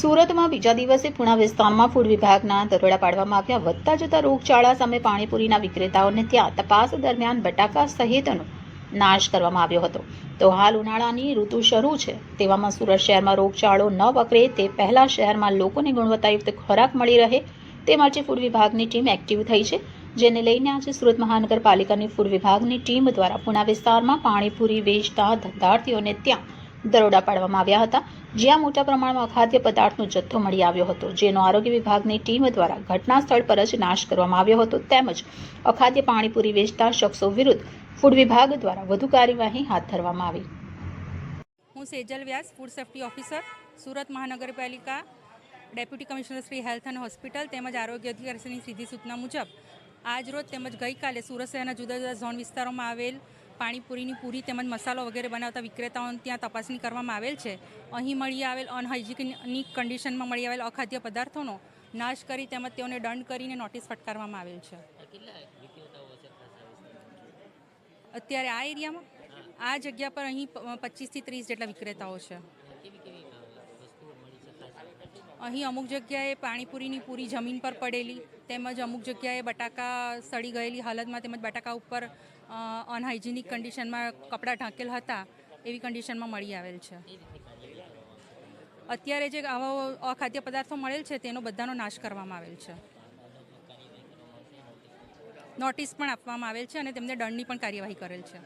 સુરતમાં બીજા દિવસે પુણા વિસ્તારમાં ફૂડ વિભાગના દરોડા પાડવામાં આવ્યા. વધતા જતા રોગચાળા સામે પાણીપુરીના વિક્રેતાઓને ત્યાં તપાસ દરમિયાન બટાકા સહિતનો નાશ કરવામાં આવ્યો હતો. તો હાલ ઉનાળાની ઋતુ શરૂ છે, તેવામાં સુરત શહેરમાં રોગચાળો ન વકરે તે પહેલા શહેરમાં લોકોને ગુણવત્તાયુક્ત ખોરાક મળી રહે તે માટે ફૂડ વિભાગની ટીમ એક્ટિવ થઈ છે, જેને લઈને આજે સુરત મહાનગરપાલિકાની ફૂડ વિભાગની ટીમ દ્વારા પુણા વિસ્તારમાં પાણીપુરી વેચતા ધંધાર્થીઓને ત્યાં દરોડા પાડવામાં આવ્યા હતા, જ્યાં મોટા પ્રમાણમાં અખાદ્ય પદાર્થનો જથ્થો મળી આવ્યો હતો, જેનો આરોગ્ય વિભાગની ટીમ દ્વારા ઘટના સ્થળ પર જ નાશ કરવામાં આવ્યો હતો. તેમજ અખાદ્ય પાણીપુરી વેચતા શખ્સો વિરુદ્ધ ફૂડ વિભાગ દ્વારા વધુ કાર્યવાહી હાથ ધરવામાં આવી. હું સેજલ વ્યાસ, ફૂડ સેફ્ટી ઓફિસર, સુરત મહાનગરપાલિકા, ડેપ્યુટી કમિશનર શ્રી હેલ્થ અને હોસ્પિટલ તેમજ આરોગ્ય અધિકારીની સીધી સૂચના મુજબ આજરોજ તેમજ ગઈકાલે સુરત શહેરના જુદા જુદા ઝોન વિસ્તારોમાં આવેલ પાણીપુરીની પૂરી તેમજ મસાલો વગેરે બનાવતા વિક્રેતાઓને ત્યાં તપાસણી કરવામાં આવેલ છે. અહીં મળી આવેલ અનહાઇજેનિક કન્ડિશનમાં મળી આવેલ અખાદ્ય પદાર્થોનો નાશ કરી તેમજ તેઓને દંડ કરીને નોટિસ ફટકારવામાં આવેલ છે. અત્યારે આ એરિયામાં આ જગ્યા પર અહીં 25 થી 30 જેટલા વિક્રેતાઓ છે. અહીં અમુક જગ્યાએ પાણીપુરીની પૂરી જમીન પર પડેલી તેમજ અમુક જગ્યાએ બટાકા સડી ગયેલી હાલતમાં તેમજ બટાકા ઉપર અનહાઇજેનિક કન્ડિશનમાં કપડાં ઢાંકેલ હતા એવી કન્ડિશનમાં મળી આવેલ છે. અત્યારે જે આવા અખાદ્ય પદાર્થો મળેલ છે તેનો બધાનો નાશ કરવામાં આવેલ છે. નોટિસ પણ આપવામાં આવેલ છે અને તેમને દંડની પણ કાર્યવાહી કરેલ છે.